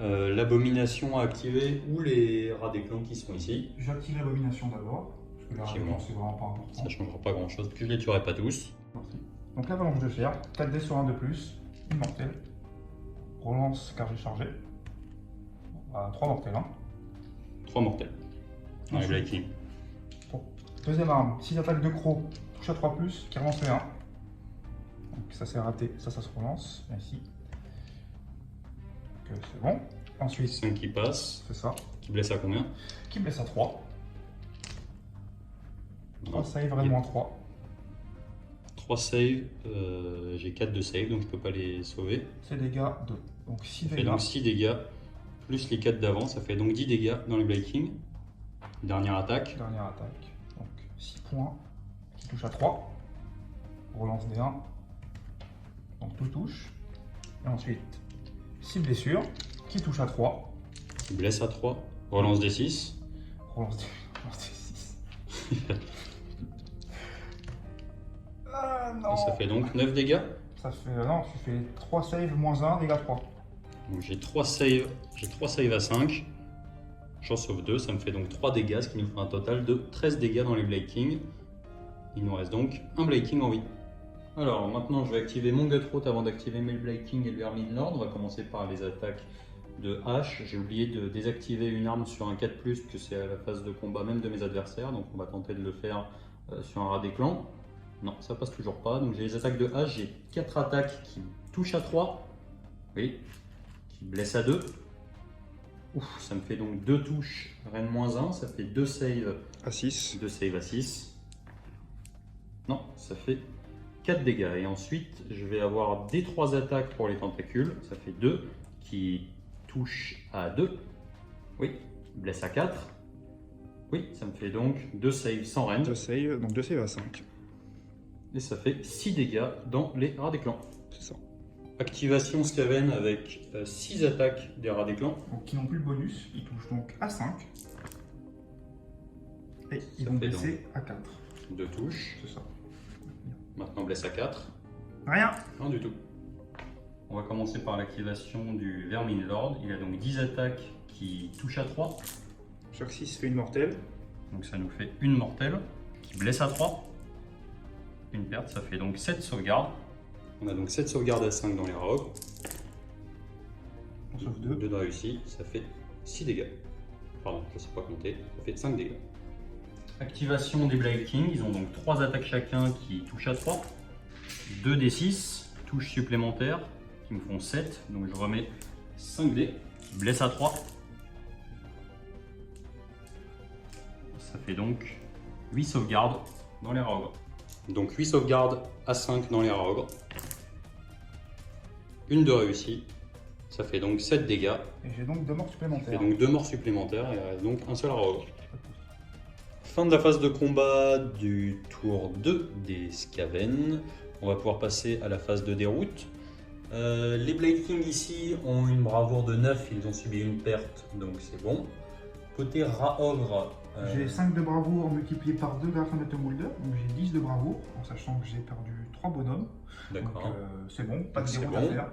l'abomination à activer ou les rats des clans qui sont ici. J'active l'abomination d'abord. Parce que là, c'est vraiment pas important. Ça ne changera pas grand chose, puis je les tuerai pas tous. Donc l'avalanche de fer, 4 dés sur 1 de plus, immortel. Relance car j'ai chargé. 3 mortels. Hein. 3 mortels. Dans les Blight King. Bon. Deuxième arme, 6 attaques de croc, touche à 3 plus, qui relance les 1. Donc ça c'est raté, ça se relance. Ici. C'est bon. Ensuite, 5 qui passent. c'est ça. Qui blesse à combien? Qui blesse à 3. 3 Non. save, vraiment 3. 3 save, j'ai 4 de save donc je peux pas les sauver. C'est dégâts 2. Donc 6 Ça fait dégâts. donc 6 dégâts, plus les 4 d'avant, ça fait donc 10 dégâts dans les Blight King. Dernière attaque. Dernière attaque. Donc 6 points qui touche à 3. Relance des 1. Donc tout touche. Et ensuite 6 blessures qui touche à 3. Qui blesse à 3. Relance des 6. Relance des 6. Ah non. Et ça fait donc 9 dégâts. Ça fait. Non, tu fais 3 saves moins 1, dégâts 3. Donc j'ai 3 saves à 5. J'en sauve 2, ça me fait donc 3 dégâts, ce qui nous fait un total de 13 dégâts dans les Blight King. Il nous reste donc un Blight King en vie. Alors maintenant je vais activer mon Gutroot avant d'activer mes Blight King et le Vermin Lord. On va commencer par les attaques de hache. J'ai oublié de désactiver une arme sur un 4+, que c'est à la phase de combat même de mes adversaires. Donc on va tenter de le faire sur un rat des clans. Non, ça passe toujours pas. Donc j'ai les attaques de hache, j'ai 4 attaques qui touchent à 3. Oui, qui blessent à 2. Ouf, ça me fait donc 2 touches, Rennes -1, ça fait 2 saves À 6. 2 saves à 6. Non, ça fait 4 dégâts. Et ensuite, je vais avoir des 3 attaques pour les tentacules. Ça fait 2 qui touchent à 2. Oui, blesse à 4. Oui, ça me fait donc 2 saves sans Rennes. 2 saves, donc 2 saves à 5. Et ça fait 6 dégâts dans les rats des clans. C'est ça. Activation Skaven avec 6 attaques des rats des clans. Donc qui n'ont plus le bonus, ils touchent donc à 5. Et ils Ça vont fait blesser à 4. 2 touches. C'est ça. Maintenant blesse à 4. Rien. Non du tout. On va commencer par l'activation du Vermin Lord. Il a donc 10 attaques qui touchent à 3. Chaque 6 fait une mortelle. Donc ça nous fait une mortelle qui blesse à 3. Une perte, ça fait donc 7 sauvegardes. On a donc 7 sauvegardes à 5 dans les rats ogres. On sauve 2. 2 de réussi, ça fait 6 dégâts. Pardon, je ne sais pas compter, ça fait 5 dégâts. Activation des Blight King, ils ont donc 3 attaques chacun qui touchent à 3. 2 des 6, touches supplémentaires qui me font 7. Donc je remets 5 dés, blesse à 3. Ça fait donc 8 sauvegardes dans les rats ogres. Donc 8 sauvegardes à 5 dans les rats ogres. Une de réussie. Ça fait donc 7 dégâts. Et j'ai donc 2 morts Ça fait supplémentaires. donc 2 morts supplémentaires et il reste donc un seul rat ogre. Fin de la phase de combat du tour 2 des Skaven. On va pouvoir passer à la phase de déroute. Les Blade Kings ici ont une bravoure de 9, ils ont subi une perte, donc c'est bon. Côté Rat-Ogre, j'ai 5 de bravoure multiplié par 2 grâce à Mulder, donc j'ai 10 de bravoure, en sachant que j'ai perdu 3 bonhommes. D'accord. C'est bon, pas de déroute à faire.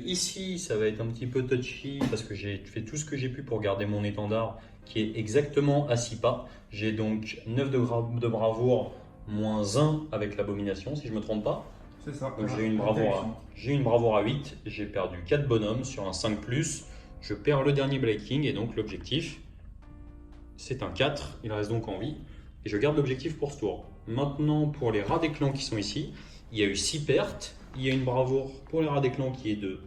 Ici, ça va être un petit peu touchy parce que j'ai fait tout ce que j'ai pu pour garder mon étendard qui est exactement à 6 pas. J'ai donc 9 de bravoure, moins 1 avec l'abomination, si je ne me trompe pas. C'est ça. Donc j'ai une bravoure à 8, j'ai perdu 4 bonhommes sur un 5+, je perds le dernier Blade King et donc l'objectif c'est un 4, il reste donc en vie et je garde l'objectif pour ce tour. Maintenant pour les rats des clans qui sont ici, il y a eu 6 pertes, il y a une bravoure pour les rats des clans qui est de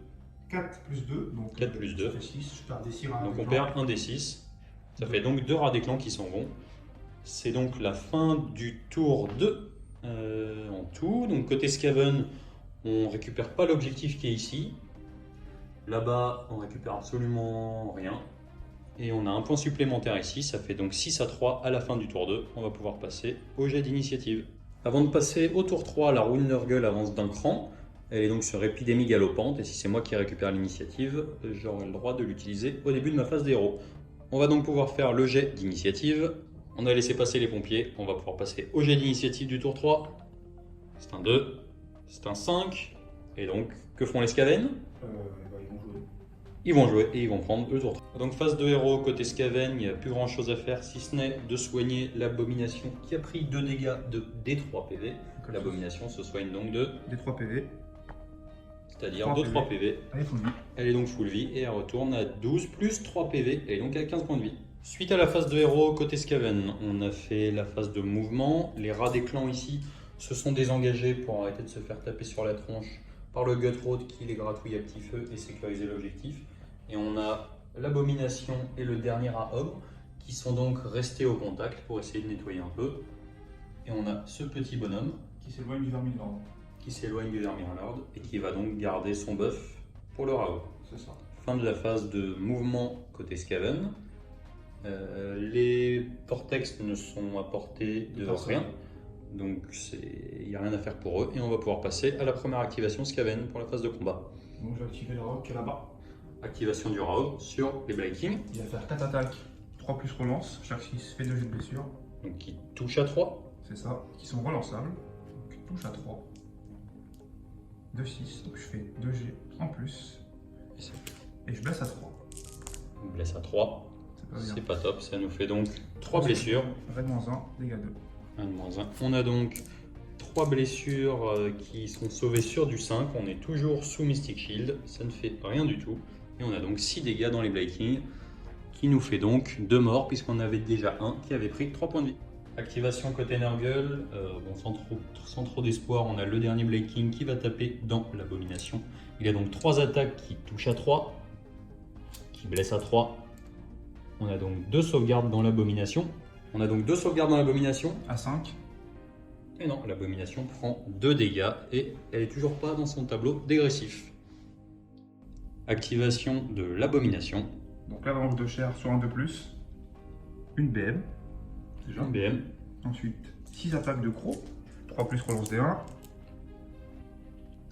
4 plus 2, donc 4 plus 2, ça fait 6, je perds des 6 rats. Donc on perd un des 6, ça fait donc 2 rats des clans qui s'en vont. C'est donc la fin du tour 2 en tout. Donc côté Skaven, on récupère pas l'objectif qui est ici. Là-bas, on récupère absolument rien. Et on a un point supplémentaire ici, ça fait donc 6-3 à la fin du tour 2. On va pouvoir passer au jet d'initiative. Avant de passer au tour 3, la rune Nurgle avance d'un cran. Elle est donc sur épidémie galopante et si c'est moi qui récupère l'initiative, j'aurai le droit de l'utiliser au début de ma phase de héros. On va donc pouvoir faire le jet d'initiative. On a laissé passer les pompiers, on va pouvoir passer au jet d'initiative du tour 3. C'est un 2, c'est un 5. Et donc, que font les Skaven? Ils vont jouer et ils vont prendre le tour 3. Donc phase de héros côté Skaven, il n'y a plus grand chose à faire si ce n'est de soigner l'abomination qui a pris 2 dégâts de D3 PV. L'abomination se soigne donc de D3 PV. C'est-à-dire de 3 PV. Elle est donc full vie et elle retourne à 12 plus 3 PV. Elle est donc à 15 points de vie. Suite à la phase de héros côté Skaven, on a fait la phase de mouvement. Les rats des clans ici se sont désengagés pour arrêter de se faire taper sur la tronche par le Gutroad qui les gratouille à petit feu et sécuriser l'objectif. Et on a l'abomination et le dernier rat ogre qui sont donc restés au contact pour essayer de nettoyer un peu. Et on a ce petit bonhomme qui s'éloigne du Vermilord. Et qui va donc garder son buff pour le rat ogre. C'est ça. Fin de la phase de mouvement côté Skaven. Les vortex ne sont à portée de rien. Donc il n'y a rien à faire pour eux et on va pouvoir passer à la première activation Skaven pour la phase de combat. Donc je vais activer le Raog qui est là-bas. Activation du Raog sur les Blade Kings. Il va faire 4 attaques, 3 plus relance, chaque 6 fait 2 jets de blessure. Donc qui touche à 3. C'est ça, qui sont relançables. Donc touche à 3. 2, 6, donc je fais 2 jets en plus. Et je blesse à 3. On blesse à 3. C'est pas top, ça nous fait donc 3 blessures. Red-1, dégâts 2. On a donc 3 blessures qui sont sauvées sur du 5. On est toujours sous Mystic Shield, ça ne fait rien du tout. Et on a donc 6 dégâts dans les Blade Kings, qui nous fait donc 2 morts, puisqu'on avait déjà un qui avait pris 3 points de vie. Activation côté Nurgle, sans trop d'espoir, on a le dernier Blade King qui va taper dans l'abomination. Il a donc 3 attaques qui touchent à 3, qui blessent à 3. On a donc 2 sauvegardes dans l'abomination. À 5. Et non, l'abomination prend 2 dégâts et elle est toujours pas dans son tableau dégressif. Activation de l'abomination. Donc là, dans de chair sur un de plus. Une BM. Déjà. Une BM. Ensuite, 6 attaques de croc. 3 plus relance D1.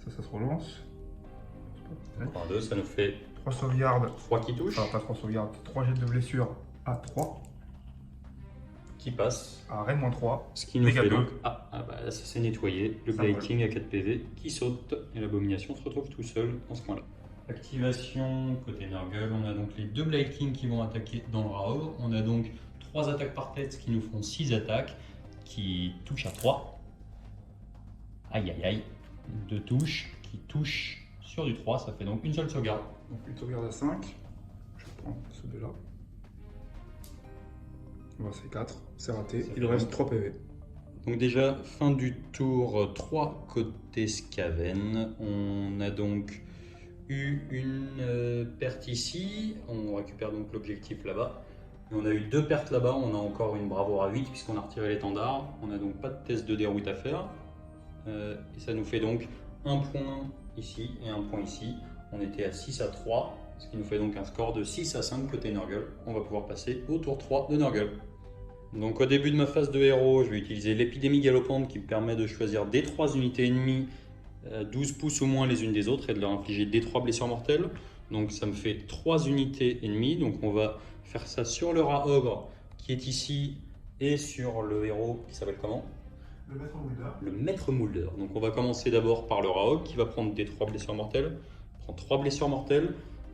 Ça se relance. Encore 2, ça nous fait 3 sauvegardes. 3 qui touchent. Enfin, pas 3 sauvegardes. 3 jets de blessure à 3. Qui passe à Red-3. Ce qui nous fait donc. Bah là, ça s'est nettoyé. Le Blade King à 4 PV qui saute et l'abomination se retrouve tout seul dans ce coin-là. Activation côté Nurgle, on a donc les 2 Blade King qui vont attaquer dans le Raog. On a donc 3 attaques par tête, ce qui nous font 6 attaques qui touchent à 3. Aïe aïe aïe. 2 touches qui touchent sur du 3, ça fait donc une seule sauvegarde. Donc une sauvegarde à 5. Je prends celui-là. Bon, c'est 4, c'est raté. Il reste 3 PV. Donc déjà, fin du tour 3 côté Skaven. On a donc eu une perte ici. On récupère donc l'objectif là-bas. On a eu 2 pertes là-bas. On a encore une bravoure à 8 puisqu'on a retiré l'étendard. On n'a donc pas de test de déroute à faire. Et ça nous fait donc un point ici et un point ici. On était à 6-3. Ce qui nous fait donc un score de 6-5 côté Nurgle. On va pouvoir passer au tour 3 de Nurgle. Donc au début de ma phase de héros, je vais utiliser l'épidémie galopante qui me permet de choisir des 3 unités ennemies 12 pouces ou moins les unes des autres et de leur infliger des 3 blessures mortelles. Donc ça me fait 3 unités ennemies. Donc on va faire ça sur le rat ogre qui est ici et sur le héros qui s'appelle comment? Le maître Moulder. Le maître Moulder. Donc on va commencer d'abord par le rat ogre qui va prendre des 3 blessures mortelles. Prend 3 blessures mortelles.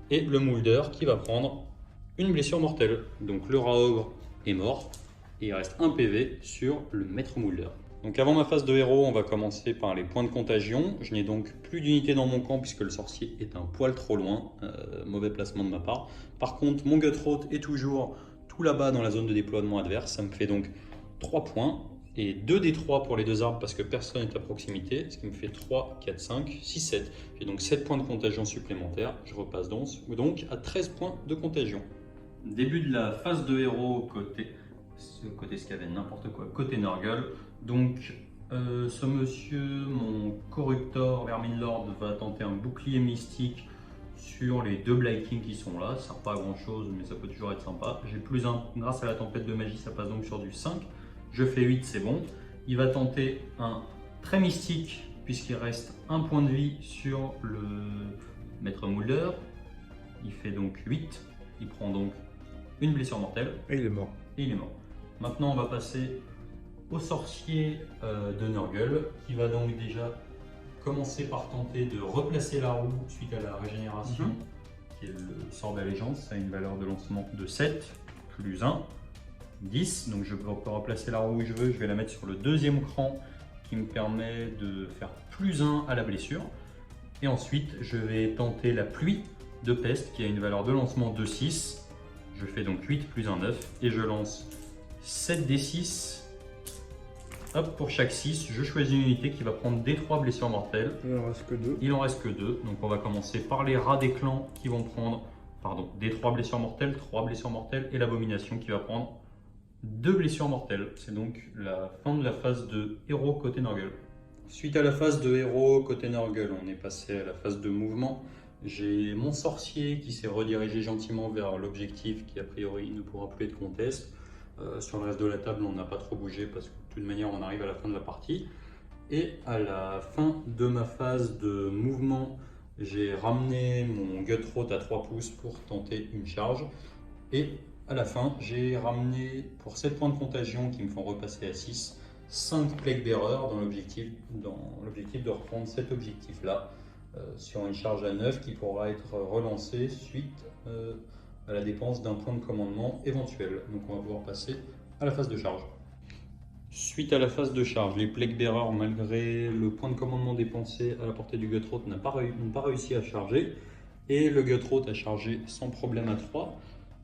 Et le Moulder qui va prendre une blessure mortelle. Donc le rat ogre est mort. Et il reste un PV sur le maître Moulder. Donc avant ma phase de héros, on va commencer par les points de contagion. Je n'ai donc plus d'unités dans mon camp puisque le sorcier est un poil trop loin. Mauvais placement de ma part. Par contre, mon Gutroth est toujours tout là-bas dans la zone de déploiement adverse. Ça me fait donc 3 points et 2 des 3 pour les 2 arbres parce que personne n'est à proximité. Ce qui me fait 3, 4, 5, 6, 7. J'ai donc 7 points de contagion supplémentaires. Je repasse donc à 13 points de contagion. Début de la phase de héros côté Skaven, n'importe quoi, côté Nurgle. Donc ce monsieur, mon corruptor Verminlord, va tenter un bouclier mystique sur les 2 Blight Kings qui sont là. Ça sert pas à grand chose mais ça peut toujours être sympa. J'ai plus 1 grâce à la tempête de magie, ça passe donc sur du 5. Je fais 8, c'est bon. Il va tenter un très mystique puisqu'il reste 1 point de vie sur le maître Moulder. Il fait donc 8. Il prend donc une blessure mortelle. Et il est mort. Et il est mort. Maintenant, on va passer au sorcier de Nurgle qui va donc déjà commencer par tenter de replacer la roue suite à la régénération, qui est le sort d'allégeance. Ça a une valeur de lancement de 7 plus 1, 10. Donc je peux replacer la roue où je veux. Je vais la mettre sur le 2e cran qui me permet de faire plus 1 à la blessure. Et ensuite, je vais tenter la pluie de peste qui a une valeur de lancement de 6. Je fais donc 8 plus 1, 9 et je lance 7d6. Hop, pour chaque 6, je choisis une unité qui va prendre des 3 blessures mortelles. Il en reste que 2. Il en reste que 2. Donc on va commencer par les rats des clans qui vont prendre des 3 blessures mortelles, 3 blessures mortelles et l'abomination qui va prendre 2 blessures mortelles. C'est donc la fin de la phase de héros côté Nurgle. Suite à la phase de héros côté Nurgle, on est passé à la phase de mouvement. J'ai mon sorcier qui s'est redirigé gentiment vers l'objectif qui a priori ne pourra plus être contest. Sur le reste de la table, on n'a pas trop bougé parce que de toute manière, on arrive à la fin de la partie. Et à la fin de ma phase de mouvement, j'ai ramené mon Gutroth à 3 pouces pour tenter une charge. Et à la fin, j'ai ramené pour 7 points de contagion qui me font repasser à 6, 5 Plague Bearer dans l'objectif de reprendre cet objectif-là sur une charge à 9 qui pourra être relancée suite à la dépense d'un point de commandement éventuel. Donc on va pouvoir passer à la phase de charge. Suite à la phase de charge, les Plague Bearers, malgré le point de commandement dépensé à la portée du Gutroth, n'ont pas réussi à charger. Et le Gutroth a chargé sans problème à 3.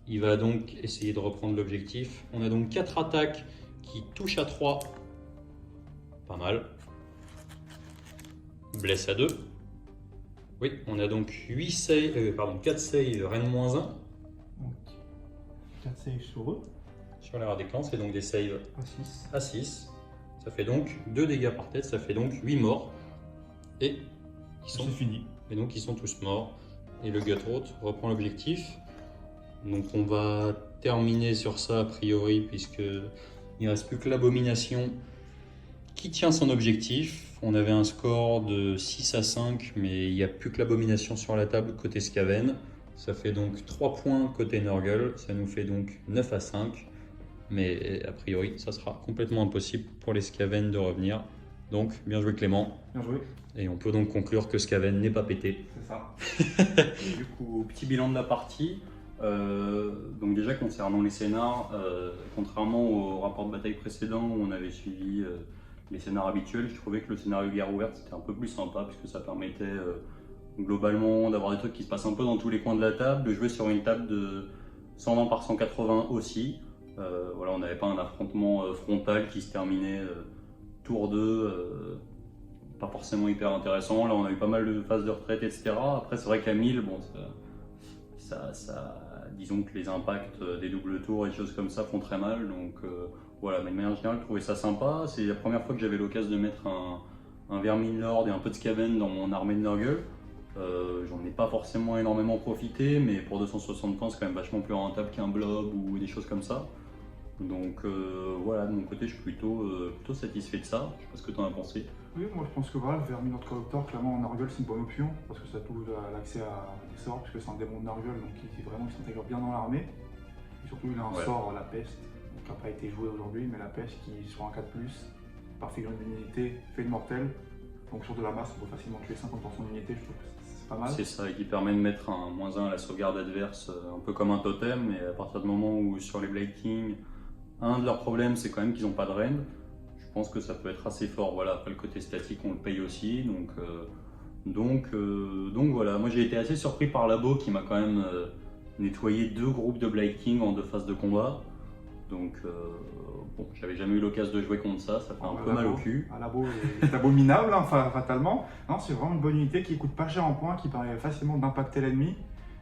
Il va donc essayer de reprendre l'objectif. On a donc 4 attaques qui touchent à 3. Pas mal. Blesse à 2. Oui, on a donc 4 save, Rennes-1. 4 saves sur eux. Sur les rats des clans, c'est donc des saves à 6. Ça fait donc 2 dégâts par tête, ça fait donc 8 morts. Et c'est fini. Et donc ils sont tous morts. Et le Gutroth reprend l'objectif. Donc on va terminer sur ça a priori, puisque il ne reste plus que l'abomination qui tient son objectif. On avait un score de 6 à 5, mais il n'y a plus que l'abomination sur la table côté Skaven. Ça fait donc 3 points côté Nurgle, ça nous fait donc 9 à 5. Mais a priori, ça sera complètement impossible pour les Skaven de revenir. Donc, bien joué Clément. Bien joué. Et on peut donc conclure que Skaven n'est pas pété. C'est ça. Et du coup, petit bilan de la partie. Donc déjà concernant les scénars, contrairement au rapport de bataille précédent où on avait suivi les scénars habituels, je trouvais que le scénario guerre ouverte c'était un peu plus sympa puisque ça permettait globalement d'avoir des trucs qui se passent un peu dans tous les coins de la table, de jouer sur une table de 120 par 180 aussi. Voilà, on n'avait pas un affrontement frontal qui se terminait tour 2, pas forcément hyper intéressant. Là on a eu pas mal de phases de retraite, etc. Après c'est vrai qu'à 1000, bon, disons que les impacts des doubles tours et des choses comme ça font très mal. Donc voilà, mais de manière générale je trouvais ça sympa. C'est la première fois que j'avais l'occasion de mettre un Verminlord et un peu de Skaven dans mon armée de Nurgle. J'en ai pas forcément énormément profité, mais pour 260 points c'est quand même vachement plus rentable qu'un blob ou des choses comme ça. Donc voilà, de mon côté, je suis plutôt satisfait de ça. Je sais pas ce que tu en as pensé. Oui, moi je pense que voilà, le Verminote Collector, clairement en Nurgle c'est une bonne option parce que ça a tout l'accès à des sorts, puisque c'est un démon de Nurgle, donc il s'intègre bien dans l'armée. Et surtout il a un sort, la peste, donc qui n'a pas été joué aujourd'hui, mais la peste qui sur un 4+, par figurine d'unité, fait une mortelle. Donc sur de la masse, on peut facilement tuer 50% d'unité, je trouve que c'est pas mal. C'est ça, et qui permet de mettre un -1 à la sauvegarde adverse, un peu comme un totem, et à partir du moment où sur les Blade King, un de leurs problèmes c'est quand même qu'ils n'ont pas de rend. Je pense que ça peut être assez fort. Voilà, après le côté statique on le paye aussi, donc voilà. Moi j'ai été assez surpris par Labo qui m'a quand même nettoyé 2 groupes de Blade King en 2 phases de combat. Donc bon, j'avais jamais eu l'occasion de jouer contre ça, ça fait un peu mal au cul. Un Labo est abominable, hein, fatalement. Non, c'est vraiment une bonne unité qui coûte pas cher en points, qui permet facilement d'impacter l'ennemi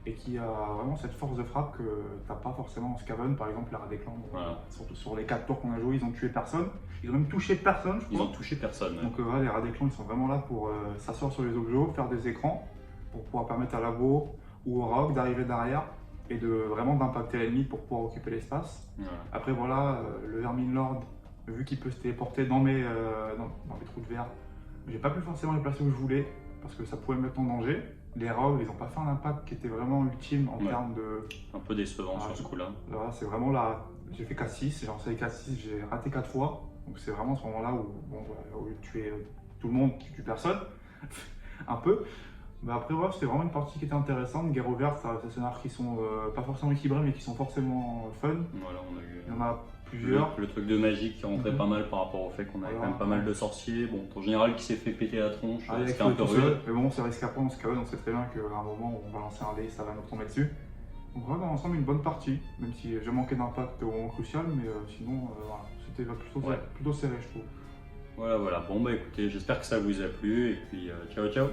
et qui a vraiment cette force de frappe que t'as pas forcément en Skaven, par exemple, la Radeclan. Voilà. Surtout sur les 4 tours qu'on a joué, ils ont tué personne. Ils ont même touché personne, je crois. Ils ont touché personne. Ouais. Donc voilà, les Radeclans, ils sont vraiment là pour s'asseoir sur les objets, faire des écrans, pour pouvoir permettre à Labo ou au Rogue d'arriver derrière et de vraiment d'impacter l'ennemi pour pouvoir occuper l'espace. Voilà. Après voilà, le Vermin Lord, vu qu'il peut se téléporter dans mes trous de verre, j'ai pas pu forcément les placer où je voulais parce que ça pouvait me mettre en danger. Les Rogues, ils ont pas fait un impact qui était vraiment ultime en termes de... Un peu décevant sur ce coup-là. Là, c'est vraiment là, j'ai fait 4-6, j'ai lancé les 4-6, j'ai raté 4 fois. Donc c'est vraiment ce moment-là où, bon, voilà, au lieu de tuer tout le monde, tu tues personne, un peu. Mais après, ouais, c'était vraiment une partie qui était intéressante. Guerre ouverte, ça reste des scénars qui sont pas forcément équilibrés, mais qui sont forcément fun. Voilà, on a eu... Il y en a plusieurs. Le truc de magie qui rentrait pas mal par rapport au fait qu'on avait quand même pas mal de sorciers. Bon, ton général qui s'est fait péter la tronche, c'était un peu rude. Mais bon, c'est risqué après, on sait très bien qu'à un moment, on va lancer un dé, ça va nous tomber dessus. Donc voilà, dans l'ensemble, une bonne partie, même si j'ai manqué d'impact au moment crucial, mais sinon, voilà, c'était plutôt serré, je trouve. Voilà, bon bah écoutez, j'espère que ça vous a plu, et puis ciao ciao.